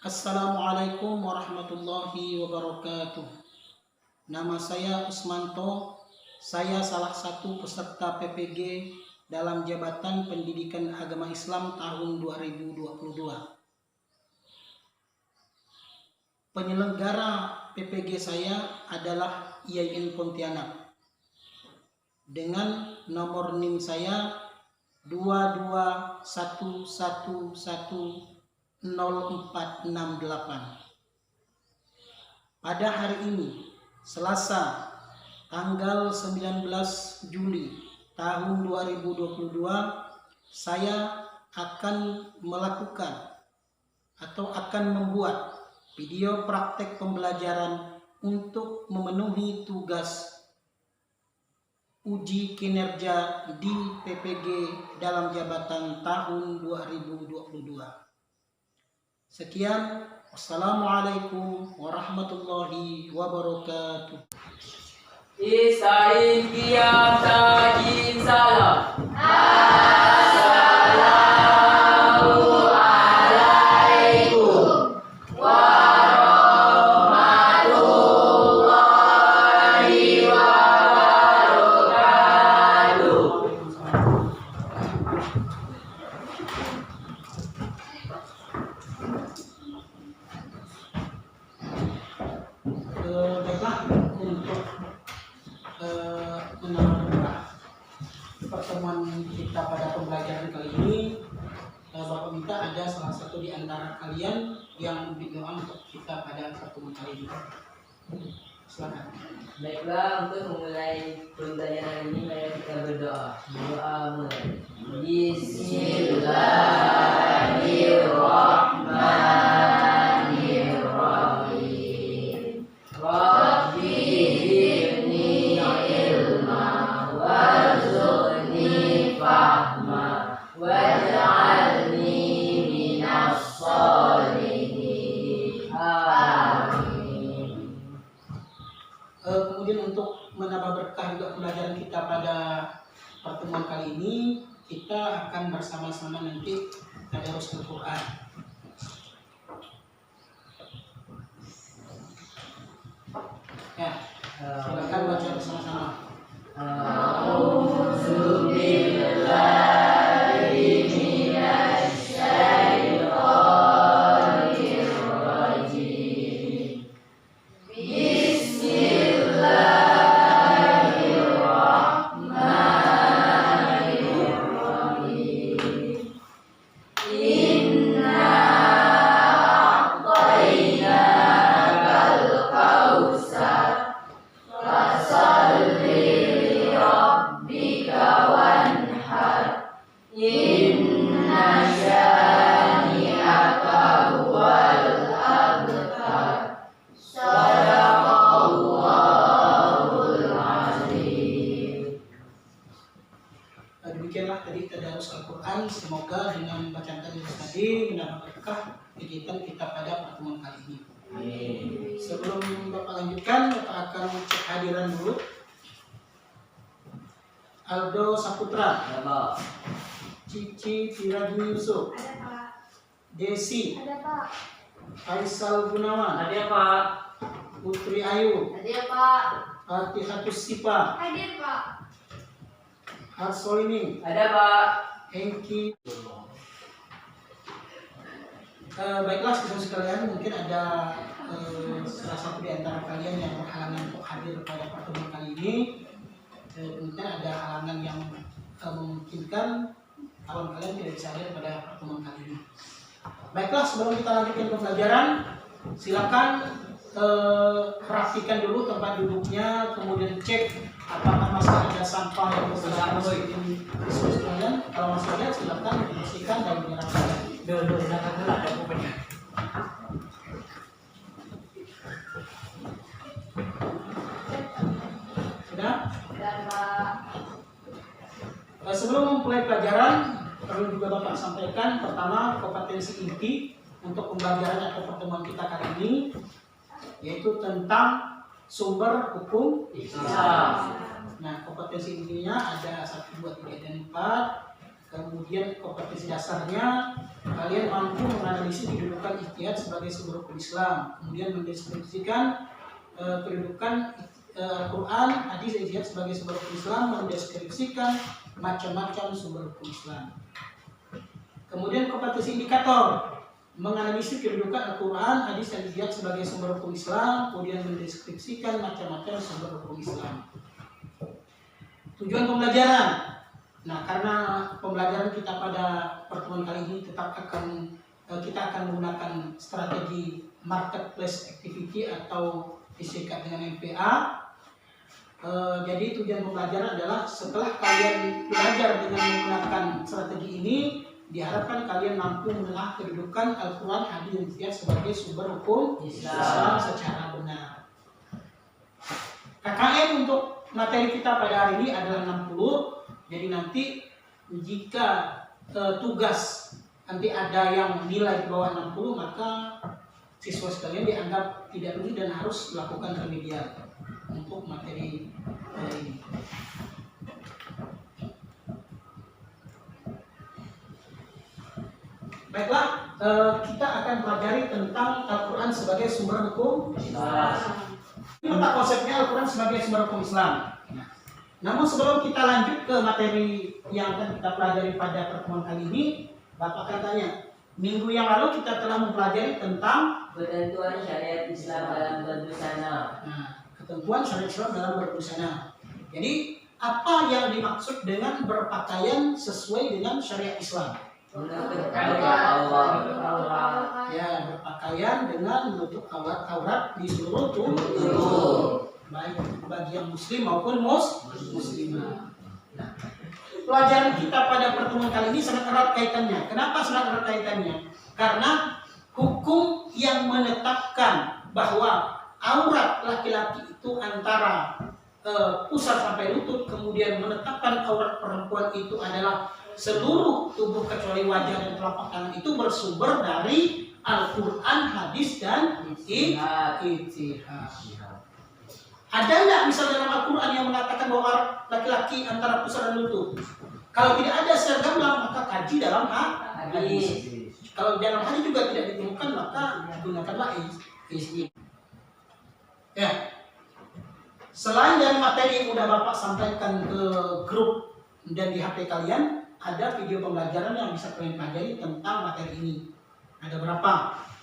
Assalamualaikum warahmatullahi wabarakatuh. Nama saya Usmanto. Saya salah satu peserta PPG dalam Jabatan Pendidikan Agama Islam tahun 2022. Penyelenggara PPG saya adalah IAIN Pontianak. Dengan nomor NIM saya 221110 0468. Pada hari ini, Selasa, tanggal 19 Juli tahun 2022, saya akan melakukan atau akan membuat video praktek pembelajaran untuk memenuhi tugas uji kinerja di PPG dalam jabatan tahun 2022. Sekian, wassalamualaikum warahmatullahi wabarakatuh. Isain qiyam tajin salam. Baiklah, untuk menambah pertemuan kita pada pembelajaran kali ini, Bapak minta ada salah satu di antara kalian yang berdoa untuk kita pada pertemuan kali ini. Silakan. Baiklah, untuk memulai pembelajaran ini mari kita berdoa. Doa mulai. Bismillahirrahmanirrahim. Rabbi zidni ilma warzuqni fahma waj'alni minas sholihin. Amin. Kemudian untuk menambah berkah juga pembelajaran kita pada pertemuan kali ini, kita akan bersama-sama nanti tadarus Al-Quran. Ya, silakan baca bersama-sama. A'udzu billahi minasy syaithanir rajim. Bismillahirrahmanirrahim. Inna a'tainakal kautsar fasalli li rabbika wanhar. Inna syani'aka huwal abtar. Shadaqallahul azim. Demikianlah tadi tadarus Al-Quran. Semoga dengan bacaan tadarus tadi menambah berkah kegiatan kita pada pertemuan kali ini. Sebelum Bapak lanjutkan, Bapak akan cek hadiran dulu. Aldo Saputra, Ya, Pak. Cici Firajmi Yusuf, Ada Pak. Desi, Ada Pak. Faisal Gunawan, Ada, Pak. Putri Ayu, Ada, Pak. Fatihatus Sipa, Hadir Pak. Arsolini, Ada, Pak. Hengki. Baiklah, saudara sekalian, mungkin ada salah satu di antara kalian yang berhalangan untuk hadir pada pertemuan kali ini. Mungkin ada halangan yang memungkinkan kawan kalian tidak bisa hadir pada pertemuan kali ini. Baiklah, sebelum kita lanjutkan pembelajaran, silakan perhatikan dulu tempat duduknya, kemudian cek apakah masih ada sampah yang berserakan di diskusi kalian. Kalau masih ada, silakan dibersihkan dan menyerahkan. Dulu, ada bukunya. Sudah? Dan Pak. Sebelum memulai pelajaran, perlu juga Bapak sampaikan pertama kompetensi inti untuk pembelajaran atau pertemuan kita kali ini, yaitu tentang sumber hukum Islam. Nah, kompetensi intinya ada 1, 2, 3, dan 4. Kemudian kompetensi dasarnya, kalian mampu menganalisis kedudukan ijtihad sebagai sumber hukum Islam, kemudian mendeskripsikan kedudukan Al-Quran, hadis, ijtihad sebagai sumber hukum Islam, mendeskripsikan macam-macam sumber hukum Islam. Kemudian kompetensi indikator, menganalisis kedudukan Al-Quran, hadis, dan ijtihad sebagai sumber hukum Islam, kemudian mendeskripsikan macam-macam sumber hukum Islam. Tujuan pembelajaran. Nah, karena pembelajaran kita pada pertemuan kali ini kita akan menggunakan strategi marketplace activity atau disingkat dengan MPA. Jadi tujuan pembelajaran adalah setelah kalian belajar dengan menggunakan strategi ini, diharapkan kalian mampu menelaah kedudukan Al-Quran, hadis, dan ijtihad sebagai sumber hukum Islam secara benar. KKM untuk materi kita pada hari ini adalah 60. Jadi nanti jika tugas nanti ada yang nilai di bawah 60, maka siswa sekalian dianggap tidak lulus dan harus melakukan remedial untuk materi ini. Baiklah, kita akan pelajari tentang Al-Quran sebagai sumber hukum Islam. Ini tentang konsepnya Al-Quran sebagai sumber hukum Islam. Namun sebelum kita lanjut ke materi yang akan kita pelajari pada pertemuan kali ini, Bapak akan tanya, minggu yang lalu kita telah mempelajari tentang ketentuan syariat Islam dalam berbusana. Nah, ketentuan syariat Islam dalam berbusana. Jadi, apa yang dimaksud dengan berpakaian sesuai dengan syariat Islam? Menutup aurat. Ya, berpakaian dengan menutup aurat di seluruh tubuh. Baik bagi yang muslim maupun muslimah. Nah, pelajaran kita pada pertemuan kali ini sangat erat kaitannya. Kenapa sangat erat kaitannya? Karena hukum yang menetapkan bahwa aurat laki-laki itu antara pusar sampai lutut, kemudian menetapkan aurat perempuan itu adalah seluruh tubuh kecuali wajah dan telapak tangan, itu bersumber dari Al-Quran, hadis, dan ijtihad. Ada nggak misalnya dalam Al-Quran yang mengatakan bahwa laki-laki antara pusar dan lutut? Kalau tidak ada secara gamblang, maka kaji dalam hadis. Kalau dalam hadis juga tidak ditemukan, maka gunakanlah ijtihad. Ya. Selain dari materi yang sudah Bapak sampaikan ke grup dan di HP kalian, ada video pembelajaran yang bisa kalian pelajari tentang materi ini. Ada berapa?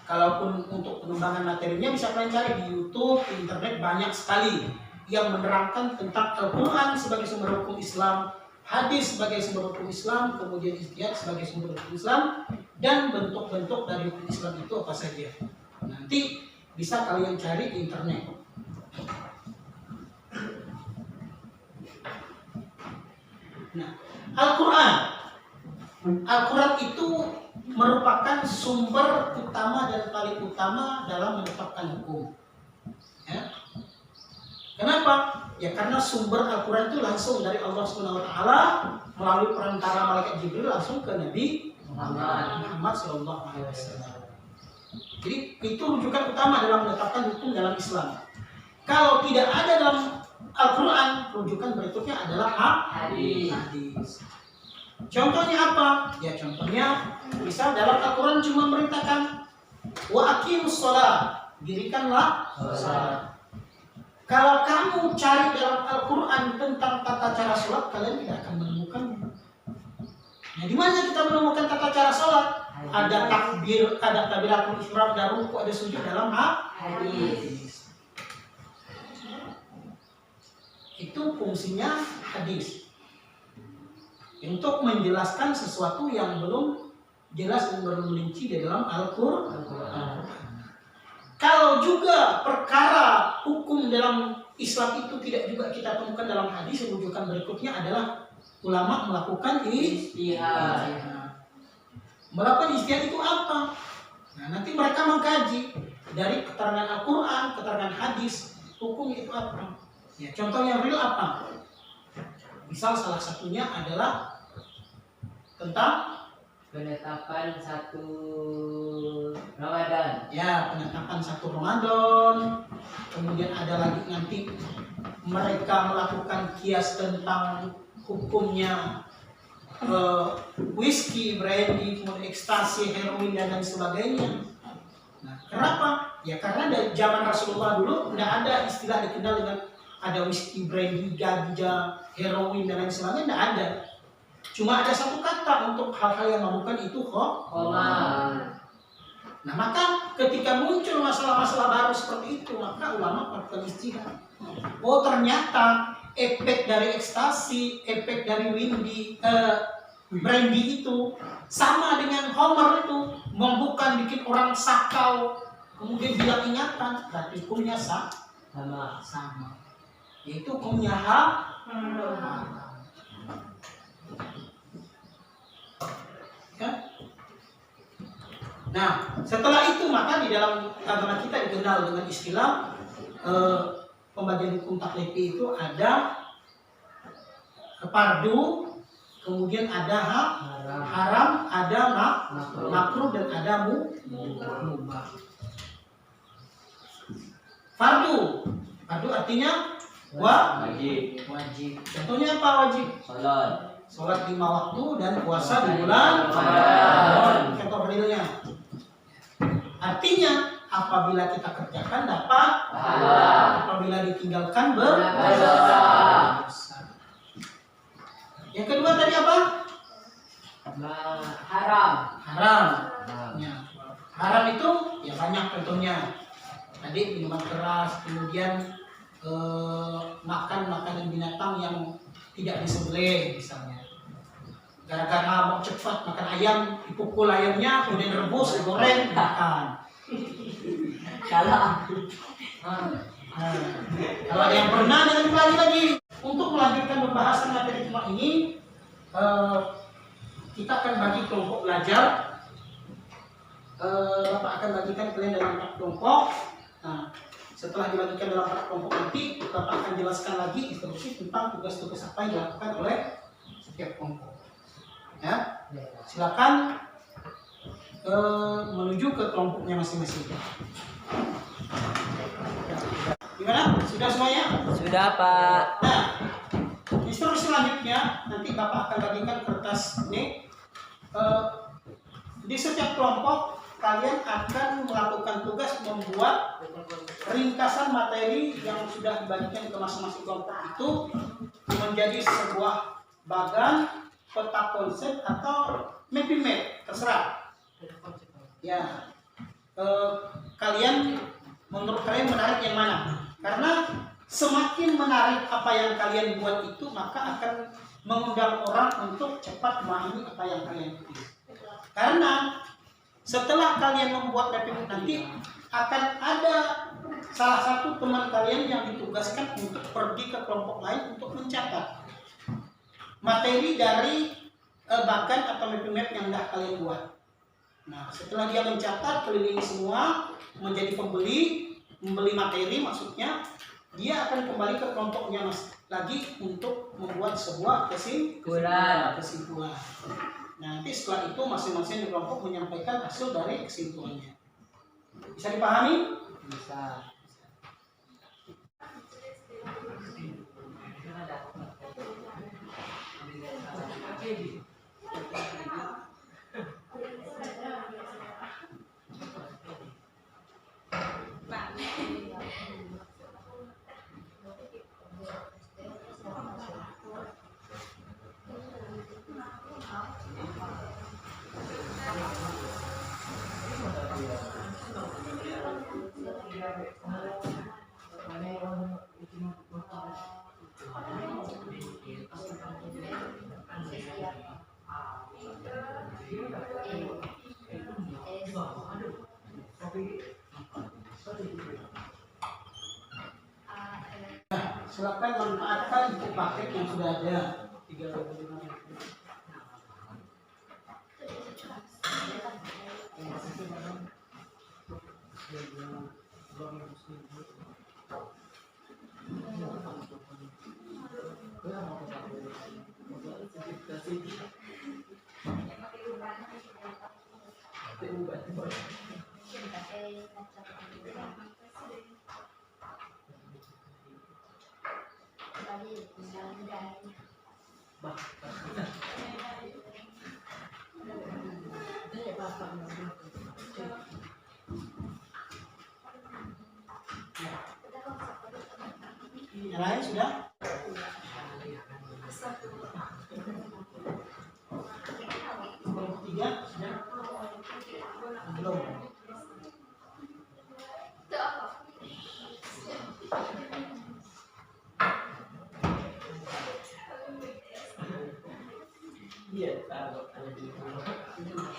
Kalaupun untuk pengembangan materinya bisa kalian cari di YouTube, di internet, banyak sekali yang menerangkan tentang Al-Quran sebagai sumber hukum Islam, hadis sebagai sumber hukum Islam, kemudian ijtihad sebagai sumber hukum Islam, dan bentuk-bentuk dari hukum Islam itu apa saja. Nanti bisa kalian cari di internet. Nah, Al-Quran itu merupakan sumber utama dan paling utama dalam menetapkan hukum. Ya. Kenapa? Ya karena sumber Al-Quran itu langsung dari Allah SWT melalui perantara malaikat Jibril langsung ke Nabi Muhammad SAW. Jadi itu rujukan utama dalam menetapkan hukum dalam Islam. Kalau tidak ada dalam Al-Quran, rujukan berikutnya adalah hadis. Contohnya apa? Ya contohnya misal dalam Al-Quran cuma merintahkan wa aqimus shalah, dirikanlah salat. Kalau kamu cari dalam Al-Quran tentang tata cara sholat, kalian tidak akan menemukannya. Nah, di mana kita menemukan tata cara sholat? Ada takbir, ada takbiratul ihram, ada ruku, ada sujud dalam hadis. Itu fungsinya hadis. Untuk menjelaskan sesuatu yang belum jelas dan belum rinci di dalam Al-Quran. Kalau juga perkara hukum dalam Islam itu tidak juga kita temukan dalam hadis, rujukan berikutnya adalah ulama melakukan ijtihad. Melakukan ijtihad itu apa? Nah, nanti mereka mengkaji dari keterangan Al-Quran, keterangan hadis, hukum itu apa? Ya, contoh yang real apa? Misal salah satunya adalah tentang penetapan 1 Ramadan. Ya, penetapan 1 Ramadan. Kemudian ada lagi nanti mereka melakukan kias tentang hukumnya whisky, brandy, kemudian ekstasi, heroin dan lain sebagainya. Nah, kenapa? Ya karena dari zaman Rasulullah dulu tidak ada istilah dikenal dengan ada whisky, brandy, ganja, heroin dan lain sebagainya, tidak ada. Cuma ada satu kata untuk hal-hal yang memabukkan itu Khamar. Nah, maka ketika muncul masalah-masalah baru seperti itu, maka ulama melakukan ijtihad. Oh, ternyata efek dari ekstasi, efek dari brandy itu sama dengan khamar itu, membukan bikin orang sakau, kemudian hilang ingatan, berarti hukumnya sama. Yaitu hukumnya haram. Ya? Nah, setelah itu maka di dalam agama kita dikenal dengan istilah pembagian hukum taklifi itu ada fardu, kemudian ada haram, ada makruh dan ada mubah. Fardu artinya wajib. Contohnya apa wajib? Sholat 5 waktu dan puasa di bulan Ramadan. Contoh realnya. Artinya apabila kita kerjakan dapat pahala, apabila ditinggalkan berdosa. Yang kedua tadi apa? Haram. Ya. Haram itu ya banyak contohnya. Tadi minuman keras, kemudian makan makanan binatang yang tidak disembelih misalnya. Gara-gara mau cepat makan ayam, dipukul ayamnya, kemudian rebus, digoreng, makan. Kalau ada yang pernah, jangan kembali lagi. Untuk melanjutkan pembahasan materi tema ini, kita akan bagi kelompok belajar. Bapak akan bagikan kalian dalam 4 kelompok. Nah, setelah dibagikan dalam 4 kelompok nanti, Bapak akan jelaskan lagi instruksi tentang tugas-tugas apa yang dilakukan oleh setiap kelompok. Ya, silakan menuju ke kelompoknya masing-masing. Gimana? Sudah semuanya? Sudah, Pak. Nah, instruksi selanjutnya nanti Bapak akan bagikan kertas ini. Di setiap kelompok kalian akan melakukan tugas membuat ringkasan materi yang sudah dibagikan ke masing-masing kelompok itu menjadi sebuah bagan, peta konsep atau mapping map, terserah. Ya, menurut kalian menarik yang mana? Karena semakin menarik apa yang kalian buat itu, maka akan mengundang orang untuk cepat memahami apa yang kalian tulis. Karena setelah kalian membuat mapping nanti akan ada salah satu teman kalian yang ditugaskan untuk pergi ke kelompok lain untuk mencatat materi dari bagan atau mapping map yang dah kalian buat. Nah, setelah dia mencatat keliling semua, menjadi membeli materi, maksudnya dia akan kembali ke kelompoknya lagi untuk membuat sebuah kesimpulan. Nanti setelah itu masing-masing di kelompok menyampaikan hasil dari kesimpulannya. Bisa dipahami? Bisa. Silakan manfaatkan buku paket yang sudah ada. 35. Yang lain sudah? Kelompok 3 sudah? Belum. Iya, taruh ada di Kelompok 4 gimana?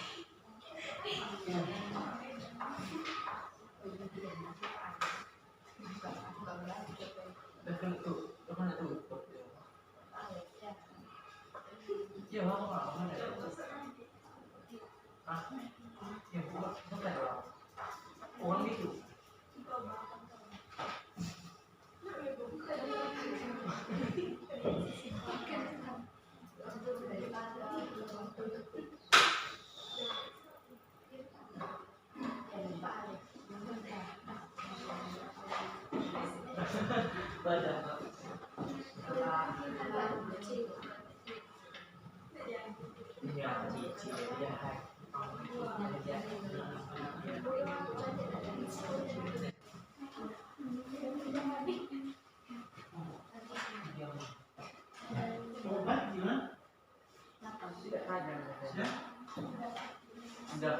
Sudah?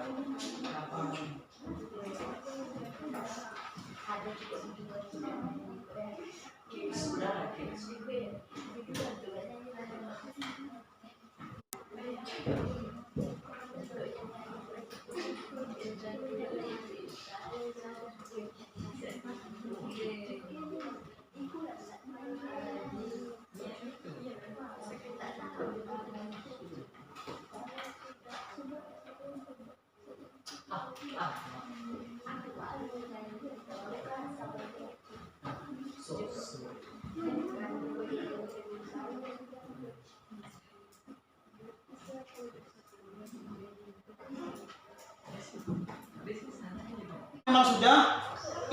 Memang sudah.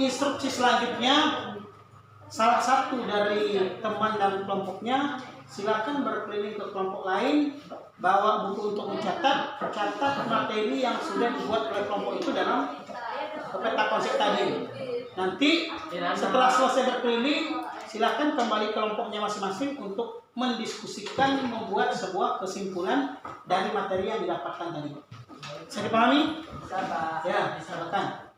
Instruksi selanjutnya, salah satu dari teman dan kelompoknya silakan berkeliling ke kelompok lain, bawa buku untuk mencatat, catat materi yang sudah dibuat oleh kelompok itu dalam peta konsep tadi. Nanti setelah selesai berkeliling, silakan kembali ke kelompoknya masing-masing untuk mendiskusikan, membuat sebuah kesimpulan dari materi yang didapatkan tadi. Bisa dipahami? Ya, silakan.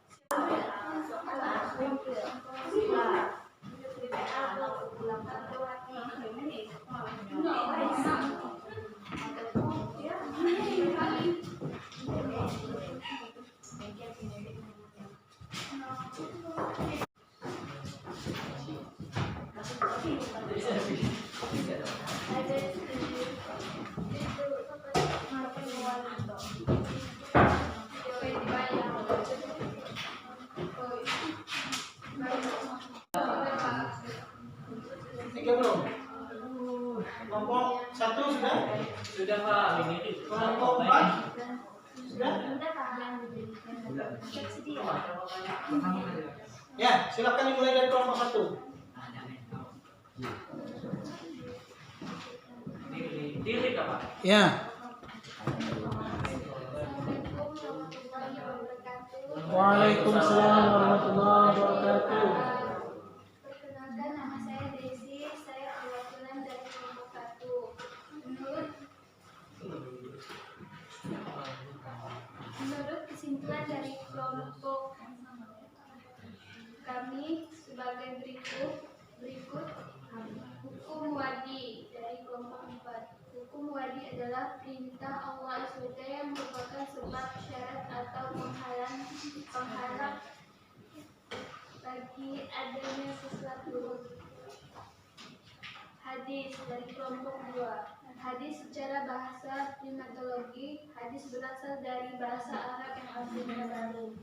Tiga belum? Kelompok 1 sudah? Sudah Pak, ini Kelompok 4 sudah? Ya, silakan dimulai dari kelompok 1. Diri apa? Ya. Waalaikumsalam warahmatullahi wabarakatuh. Perkenalkan, nama saya Desi, saya perwakilan dari kelompok 1. Menurut kesimpulan dari kelompok kami sebagai berikut hukum wadi dari kelompok 4. Hukum wadi adalah perintah Allah SWT yang merupakan sebab syarat atau penghalang bagi adanya sesuatu. Hadis dari kelompok 2. Hadis secara bahasa primatologi, hadis berasal dari bahasa Arab yang artinya baru.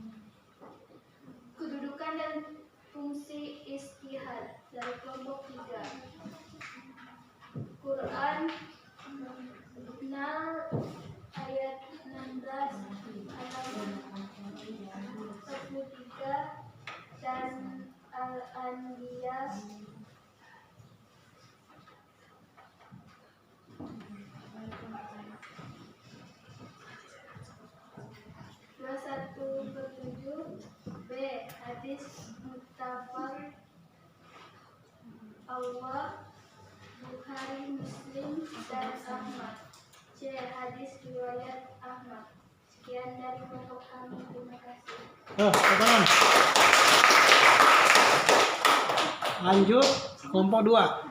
Kedudukan dan fungsi istihad dari kelompok 3. Quran 6 ayat 16 halaman 43 dan Al-Anbiya 21/7. B. Hadis muttafaq Allah, Bukhari, Muslim, dan Ahmad. C. Hadis riwayat Ahmad. Sekian dari kelompok kami. Terima kasih. Tangan. Lanjut kelompok 2.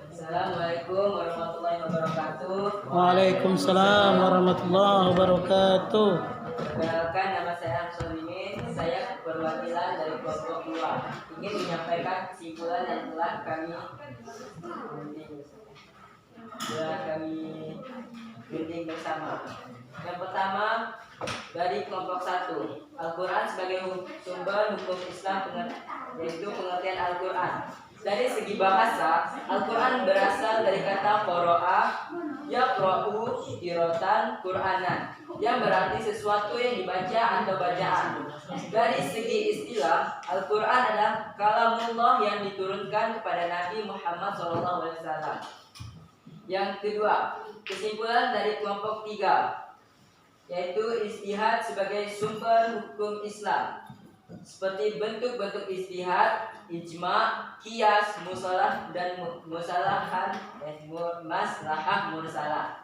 Assalamualaikum warahmatullahi wabarakatuh. Waalaikumsalam warahmatullahi wabarakatuh. Perkenalkan, nama saya Ansolimin. Saya perwakilan dari kelompok 2. Ingin menyampaikan kesimpulan yang telah kami bimbing bersama. Yang pertama, dari kelompok 1, Al-Quran sebagai sumber hukum Islam, yaitu pengertian Al-Quran. Dari segi bahasa, Al-Quran berasal dari kata qoro'ah, yaqra'u, qiratan, Qur'anan, yang berarti sesuatu yang dibaca atau bacaan. Dari segi istilah, Al-Quran adalah kalamullah yang diturunkan kepada Nabi Muhammad SAW. Yang kedua, kesimpulan dari kelompok 3, yaitu ijtihad sebagai sumber hukum Islam, seperti bentuk-bentuk ijtihad, ijma, qiyas, musalah, dan maslahah mursalah.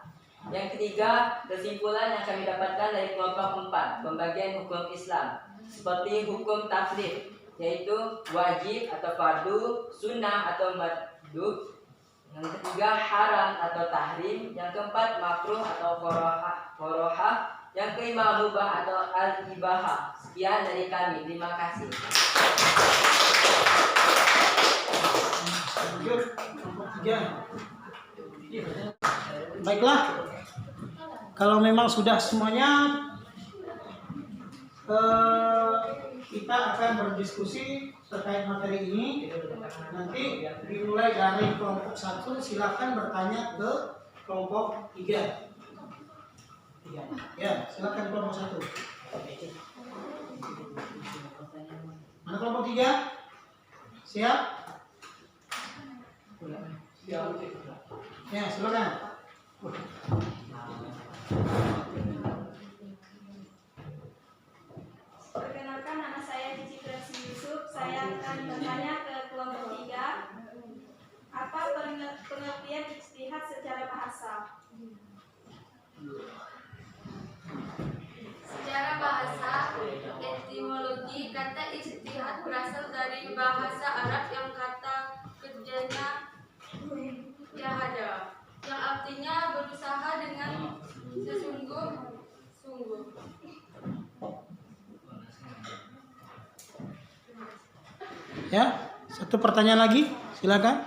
Yang ketiga, kesimpulan yang kami dapatkan dari kelompok 4, pembagian hukum Islam, seperti hukum tafsir, yaitu wajib atau fardu, sunnah atau mandub. Yang ketiga, haram atau tahrim. Yang keempat, makruh atau korohah. Yang kelima, mubah atau al-ibahah. Sekian dari kami. Terima kasih. Baiklah, kalau memang sudah semuanya, kita akan berdiskusi terkait materi ini. Nanti dimulai dari kelompok 1, silakan bertanya ke kelompok 3. Ya, silakan kelompok 1. Mana kelompok 3? Siap? Ya, silakan. Perkenalkan, nama saya Cici Presi Yusuf. Saya akan bertanya ke kelompok 3. Apa pengertian ijtihad secara bahasa? Secara bahasa, etimologi kata ijtihad berasal dari bahasa Arab yang kata kerjanya jahada, yang artinya berusaha dengan sesungguh-sungguh. Ya, satu pertanyaan lagi, silakan.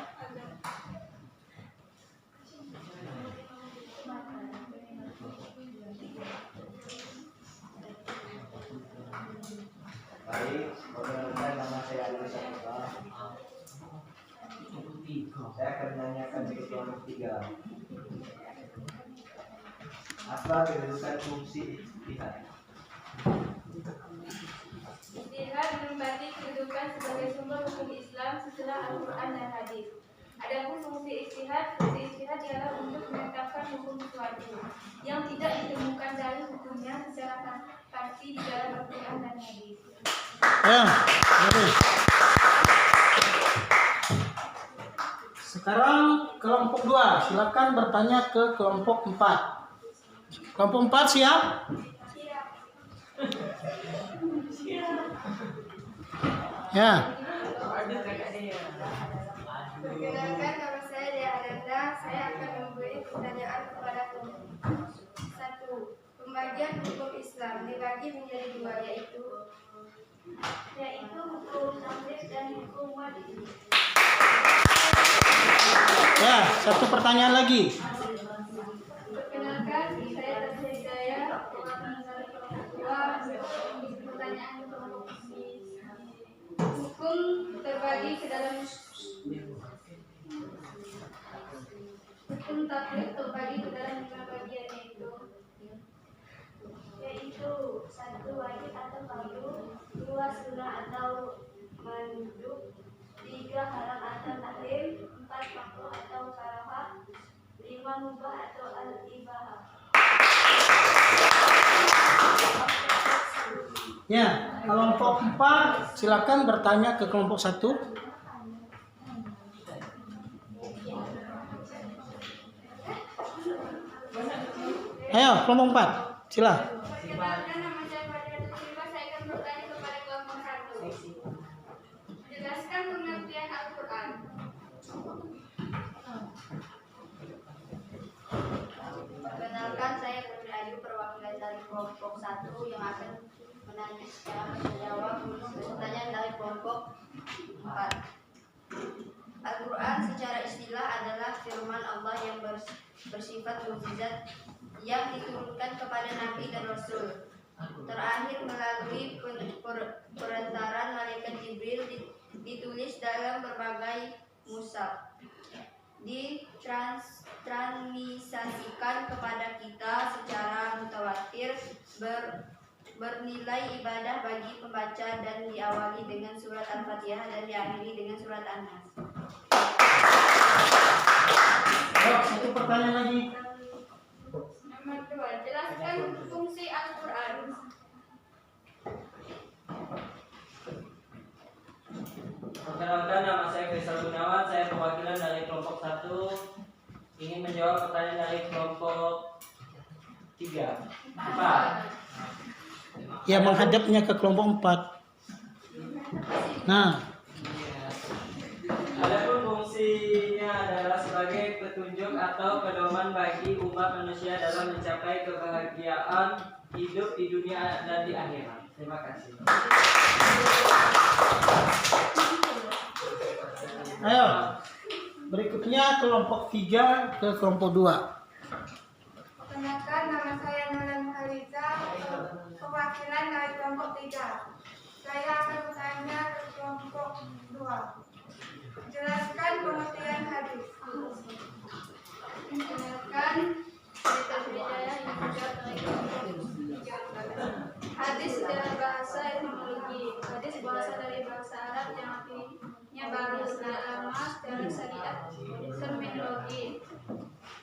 Baik, perkenalkan, nama saya Ali Samuel. Saya akan menanyakan ke kelompok 3. Apa kedudukan fungsi ijtihad? Ijtihad menempati kedudukan sebagai sumber hukum Islam setelah Al-Quran dan Hadis. Adapun fungsi ijtihad ialah untuk menetapkan hukum suatu yang tidak ditemukan dari hukumnya secara pasti di dalam Al-Quran dan Hadis. Ya, bagus. Sekarang kelompok 2, silakan bertanya ke kelompok 4. Kelompok 4 siap? Ya. Perkenalkan, nama saya Dea Ananda. Saya akan memberi pertanyaan kepada kelompok 1. Pembagian hukum Islam dibagi menjadi 2, yaitu hukum tafsir dan hukum wajib. Ya, satu pertanyaan lagi. Perkenalkan, saya Tasya pertanyaan hukum terbagi ke dalam hukum tafsir terbagi ke dalam 5 bagian, yaitu 1 wajib atau fardu, 2 sunnah atau mandub, 3 haram atau tahrim, 4 makruh atau karahah, 5 mubah atau al-ibahah. Ya, kelompok 4 silakan bertanya ke kelompok 1. Ayo, kelompok 4. Sila. Perkenalkan, nama saya Fadila Tutima. Saya akan bertanya kepada kelompok 1. Jelaskan pengertian Al-Quran. Perkenalkan, saya Putri Ayu, perwakilan dari kelompok 1 yang akan menjawab pertanyaan dari kelompok 4. Al-Quran secara istilah adalah firman Allah yang bersifat mukjizat yang diturunkan kepada Nabi dan Rasul. Terakhir melalui perantaran malaikat Jibril, ditulis dalam berbagai mushaf, ditransmisikan kepada kita secara mutawatir, bernilai ibadah bagi pembaca, dan diawali dengan surat Al-Fatihah dan diakhiri dengan surat An-Nas. Satu pertanyaan lagi. Nomor 2. Jelaskan fungsi Al-Quran. Perkenalkan, nama saya Faisal Gunawan, saya perwakilan dari kelompok 1, ingin menjawab pertanyaan dari kelompok 3. 4. Ya, menghadapnya ke kelompok 4. Nah, Adapun fungsinya adalah sebagai petunjuk atau pedoman bagi umat manusia dalam mencapai kebahagiaan hidup di dunia dan di akhirat. Terima kasih. ayo. Berikutnya kelompok 3 ke kelompok 2. Perkenalkan, nama saya Nulan Khaliza, perwakilan dari kelompok 3. Saya akan bertanya ke kelompok 2. Jelaskan pengertian hadis. Perkenalkan, saya Hidayah yang juga dari kelompok 3. Hadis adalah bahasa etimologi. Hadis berasal dari bahasa Arab yang artinya baru, lama secara syariat. Terminologi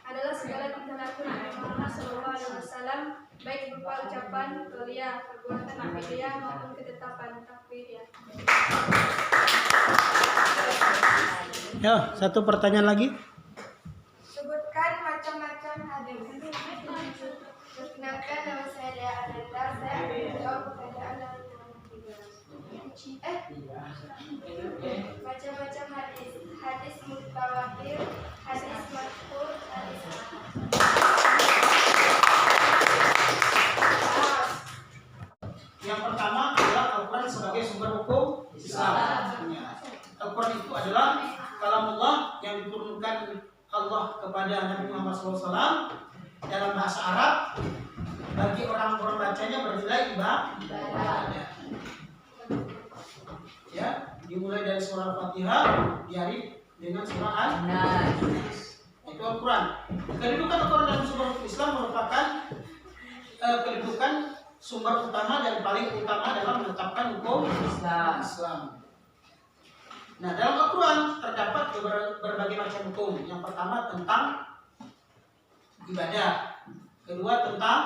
adalah segala tingkah Nabi Muhammad SAW, baik berupa ucapan, karya, perbuatan akidiyah maupun ketetapan takwiyah. Ya, satu pertanyaan lagi. Sebutkan macam-macam hadis. Perkenalkan, nama saya Dea Ananda. Saya akan menjawab pertanyaan dari kelompok 3. Macam-macam hadis. Hadis mutawatir, hadis masyhur, hadis Yang pertama adalah Al-Quran sebagai sumber hukum Islam. Ya. Al-Quran itu adalah kalamullah yang diturunkan Allah kepada Nabi Muhammad SAW dalam bahasa Arab. Bagi orang-orang bacanya bernilai ibadah. Ya, dimulai dari surah Al-Fatihah, diakhiri dengan surah An-Nas. Itu Al-Quran. Kedudukan Al-Quran dalam sumber hukum Islam merupakan kedudukan sumber utama dan paling utama dalam menetapkan hukum Islam. Nah, dalam Al-Quran terdapat berbagai macam hukum. Yang pertama tentang ibadah, kedua tentang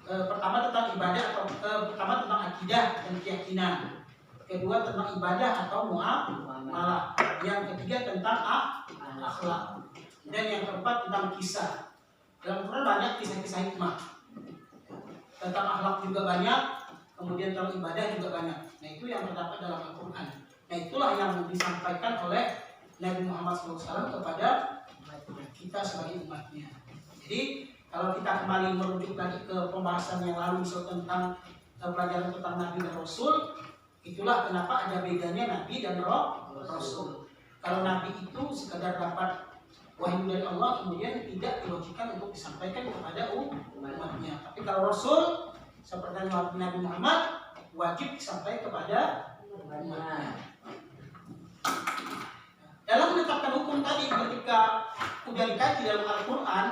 pertama tentang ibadah atau pertama tentang akidah dan keyakinan, kedua tentang ibadah atau muamalah, yang ketiga tentang akhlak, dan yang keempat tentang kisah. Dalam Al-Quran banyak kisah-kisah hikmah. Tentang akhlak juga banyak, kemudian tentang ibadah juga banyak. Nah, itu yang terdapat dalam Al-Quran. Nah, itulah yang disampaikan oleh Nabi Muhammad SAW kepada kita sebagai umatnya. Jadi, kalau kita kembali merujuk lagi ke pembahasan yang lalu tentang pelajaran tentang Nabi dan Rasul, itulah kenapa ada bedanya Nabi dan Rasul. Kalau Nabi itu sekadar dapat wahyu dari Allah, kemudian tidak diwajibkan untuk disampaikan kepada umatnya. Tapi kalau Rasul seperti Nabi Muhammad, wajib disampaikan kepada umatnya. Dalam menetapkan hukum tadi, ketika sudah dikaji dalam Al-Quran,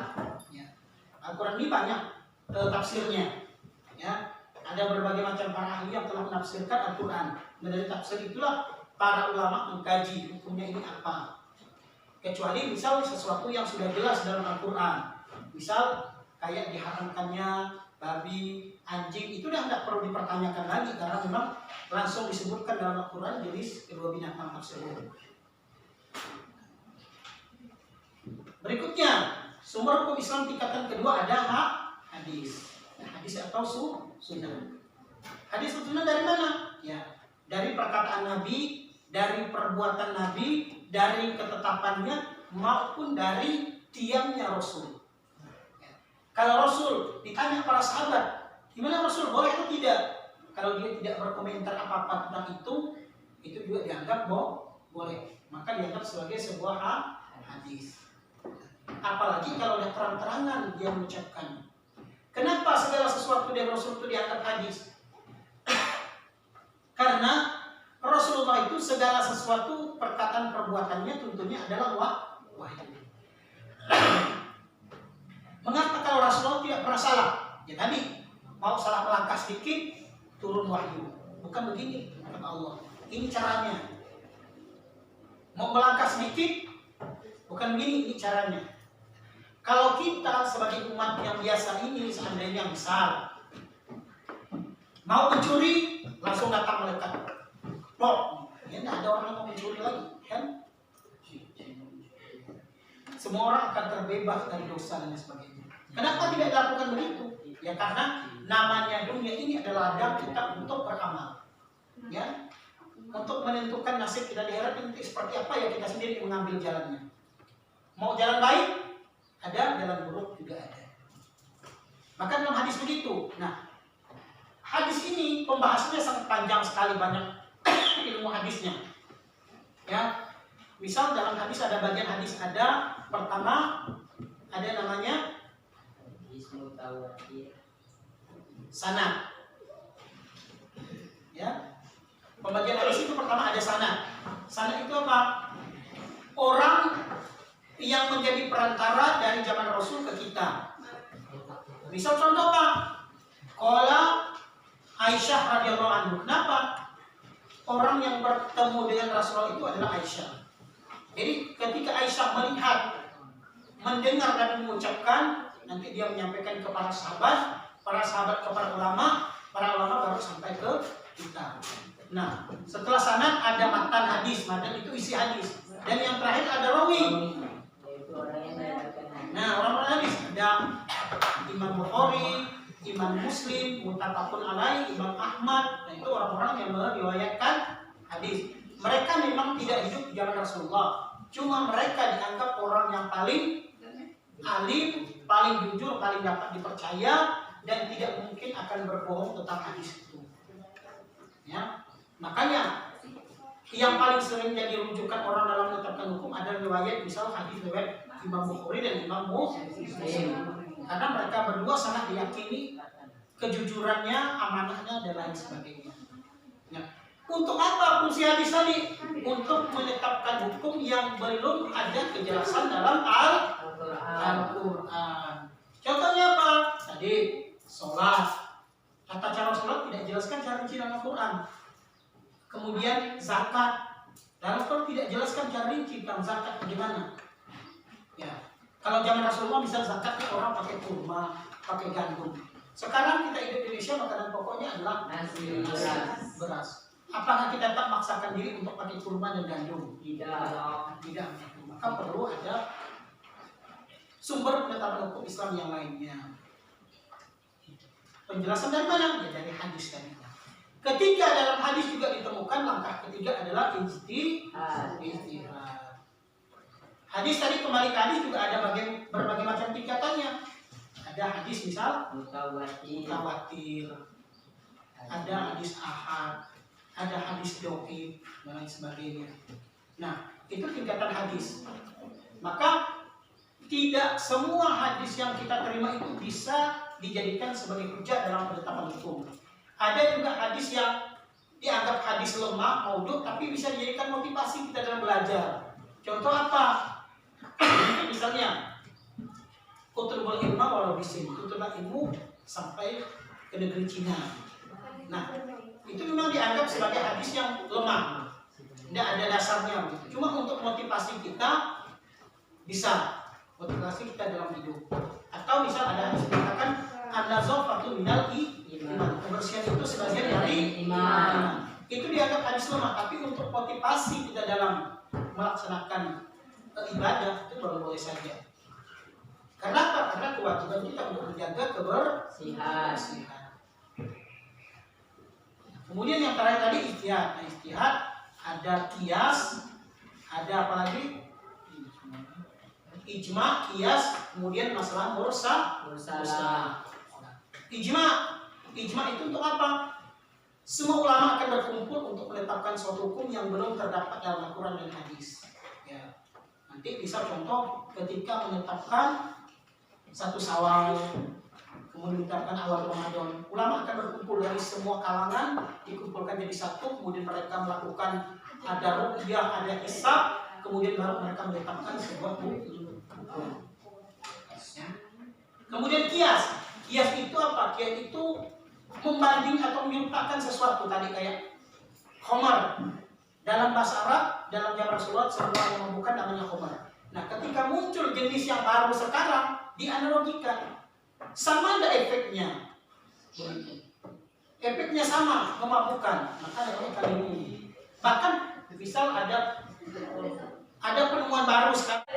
Al-Quran ini banyak tafsirnya. Ya, ada berbagai macam para ahli yang telah menafsirkan Al-Quran. Dan dari tafsir itulah para ulama mengkaji hukumnya ini apa. Kecuali misal sesuatu yang sudah jelas dalam Al-Quran, misal kayak diharamkannya babi, anjing, itu dah tidak perlu dipertanyakan lagi karena memang langsung disebutkan dalam Al-Quran jenis kedua binatang tersebut. Berikutnya Sumber hukum Islam tingkatan kedua ada hadis. Hadis atau sunnah. Hadis atau sunnah dari mana? Ya, dari perkataan Nabi, dari perbuatan Nabi, dari ketetapannya maupun dari diamnya Rasul. Ya. Kalau Rasul ditanya para sahabat, gimana Rasul, boleh atau tidak? Kalau dia tidak berkomentar apa-apa tentang itu juga dianggap boleh. Maka dianggap sebagai sebuah hadis. Apalagi kalau ada terang-terangan dia mengucapkan. Kenapa segala sesuatu dari Rasul itu dianggap hadis? Karena Rasulullah itu segala sesuatu perkataan perbuatannya tentunya adalah wahyu. Mengapa kalau Rasulullah tidak pernah salah? Ya tadi, mau salah melangkah sedikit turun wahyu. Bukan begini kata Allah. Ini caranya. Mau melangkah sedikit bukan begini, ini caranya. Kalau kita sebagai umat yang biasa ini seandainya misal mau mencuri langsung datang malaikat. Loh, ya tidak ada orang yang mau mencuri lagi, kan? Semua orang akan terbebas dari dosa dan sebagainya. Kenapa tidak dilakukan begitu? Ya karena namanya dunia ini adalah ladang kita untuk beramal. Ya, untuk menentukan nasib kita di akhirat nanti seperti apa ya kita sendiri mengambil jalannya. Mau jalan baik, ada, jalan buruk juga ada. Maka dalam hadis begitu. Nah, hadis ini pembahasannya sangat panjang sekali, banyak ilmu hadisnya. Ya, misal dalam hadis ada bagian hadis ada pertama ada namanya sanad. Ya, pembagian hadis itu pertama ada sanad. Sanad itu apa? Orang yang menjadi perantara dari zaman Rasul ke kita. Misal contoh Pak, qala Aisyah radhiyallahu anhu. Kenapa? Orang yang bertemu dengan Rasulullah itu adalah Aisyah. Jadi ketika Aisyah melihat, mendengar dan mengucapkan, nanti dia menyampaikan ke para sahabat ke para ulama baru sampai ke kita. Nah, setelah sanad ada matan hadis, matan itu isi hadis. Dan yang terakhir ada rawi. Nah, orang-orang hadis ada Imam Bukhari, Imam Muslim, Muttafaqun alaih, Imam Ahmad. Nah, itu orang-orang yang meriwayatkan hadis. Mereka memang tidak hidup di zaman Rasulullah. Cuma mereka dianggap orang yang paling alim, paling jujur, paling dapat dipercaya dan tidak mungkin akan berbohong tentang hadis itu. Ya, makanya yang paling sering jadi rujukan orang dalam menetapkan hukum adalah riwayat misal hadis riwayat Imam Bukhari dan Imam Muslim. Karena mereka berdua sangat diyakini kejujurannya, amanahnya dan lain sebagainya. Nah, untuk apa fungsi hadis tadi? Untuk menetapkan hukum yang belum ada kejelasan dalam Al-Quran. Contohnya apa? Tadi sholat. Tata cara sholat tidak jelaskan cara rinci dalam Al-Quran. Kemudian zakat. Dalam Al-Quran tidak jelaskan cara rinci tentang zakat bagaimana. Ya, kalau zaman Rasulullah misal zakatnya orang pakai kurma, pakai gandum. Sekarang kita hidup di Indonesia makanan pokoknya adalah nasi, beras. Apakah kita tetap maksakan diri untuk pakai kurma dan gandum? Tidak. Maka perlu ada sumber penetapan hukum Islam yang lainnya. Penjelasan dari mana? Ya dari hadis tadi. Ketika dalam hadis juga ditemukan langkah ketiga adalah ijtihad. Hadis tadi kembali ke hadis juga ada berbagai macam tingkatannya. Ada hadis misal mutawatir, ada hadis ahad, ada hadis dhaif dan lain sebagainya. Nah, itu tingkatan hadis. Maka tidak semua hadis yang kita terima itu bisa dijadikan sebagai hujah dalam penetapan hukum. Ada juga hadis yang dianggap hadis lemah, maudhu, tapi bisa dijadikan motivasi kita dalam belajar. Contoh apa? Misalnya, Utlubul ilma walau bisin, tutuplah ilmu sampai ke negeri Cina. Nah, itu memang dianggap sebagai hadis yang lemah, tidak ada dasarnya. Cuma untuk motivasi kita bisa, motivasi kita dalam hidup. Atau misal ada hadis mengatakan an-nazafatu minal iman, kebersihan itu sebagian dari iman. Itu dianggap hadis lemah, tapi untuk motivasi kita dalam melaksanakan ibadah itu boleh saja. Karena apa? Karena kewajiban kita untuk menjaga kebersihan. Kemudian yang terakhir tadi ijtihad. Nah, ijtihad ada kias, ada apa lagi? Ijma, kias, kemudian masalah mursalah. Ijma itu untuk apa? Semua ulama akan berkumpul untuk menetapkan suatu hukum yang belum terdapat dalam Al-Quran dan Hadis. Ya. Nanti bisa contoh ketika menetapkan satu Syawal, kemudian menetapkan awal Ramadan, ulama akan berkumpul dari semua kalangan, dikumpulkan jadi satu, kemudian mereka melakukan ada ruqyah, ada hisab, kemudian baru mereka menetapkan sebuah hukum. Kemudian kias itu apa? Kias itu membanding atau menyerupakan sesuatu tadi kayak khamar. Dalam bahasa Arab, dalam zaman Rasulullah semua yang membuka namanya khamar. Nah, ketika muncul jenis yang baru sekarang, dianalogikan. Sama ada efeknya. Efeknya sama, memabukkan. Maka namanya kali ini. Bahkan misal ada penemuan baru sekarang.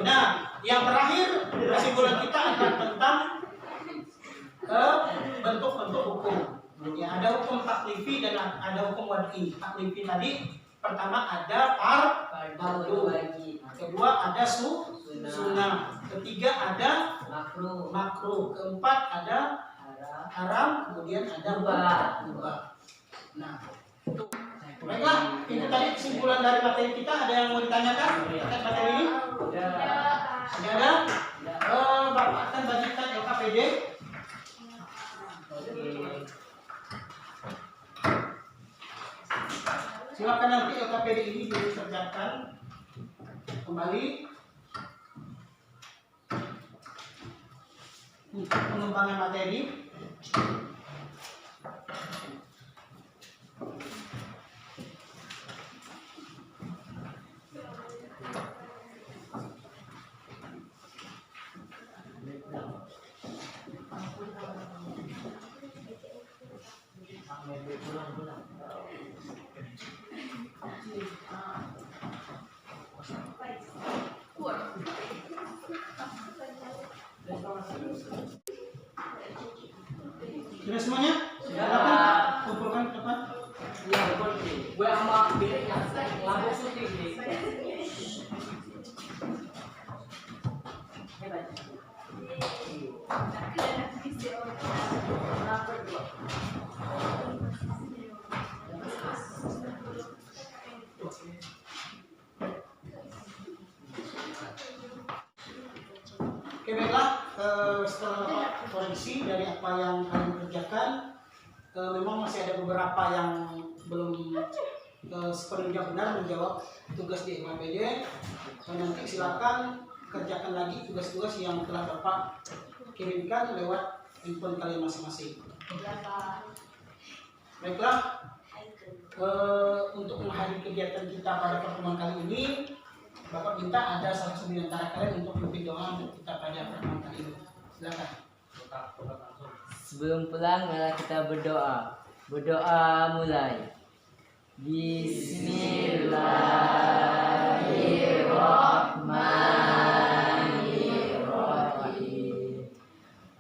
Nah, yang terakhir kesimpulan kita adalah tentang bentuk-bentuk hukum. Ya, ada hukum taklifi dan ada hukum wad'i. Taklifi tadi pertama ada fardu, kedua ada sunnah, ketiga ada makruh, keempat ada haram, kemudian ada mubah. Nah, baiklah, itu tadi kesimpulan dari materi kita. Ada yang mau ditanyakan terkait materi ini? Tidak ada? Bapak akan bagikan LKPD. Silakan nanti LKPD ini dikerjakan kembali untuk pengembangan materi. Sudah semuanya? Silakan kumpulkan ke depan. Iya, betul. Gue sama biliknya lampu putih nih. Oke, baiklah, setelah Bapak koreksi dari apa yang kalian kerjakan, memang masih ada beberapa yang belum sepenuhnya benar menjawab tugas di LKPD. Nanti silakan kerjakan lagi tugas-tugas yang telah Bapak kirimkan lewat handphone kalian masing-masing. Baiklah, untuk menghadiri kegiatan kita pada pertemuan kali ini, Bapak minta ada salah satu di antara kalian untuk memimpin doa untuk kita pada pertemuan kali ini. Silakan. Sebelum pulang, mari kita berdoa. Berdoa mulai. Bismillahirrahmanirrahim.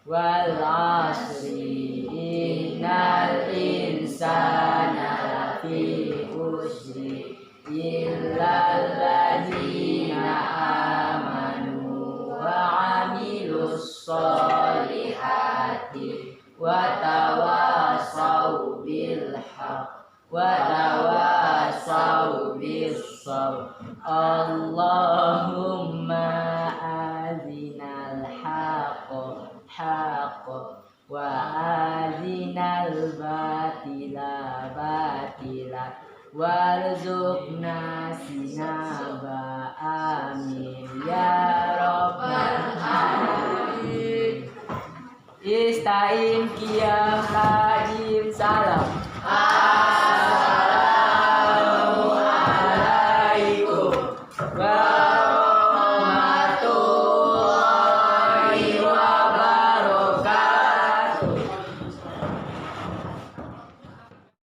Wal 'ashri innal insana lafi khusri illal ladzina amanu wa 'amilus sholihati wa tawassaw bil haqq wa tawassaw bis sabr. Allahumma azinal haqq wa azinal batila warzuqna sinaba, amin ya rabbal alamin. Istain qiyam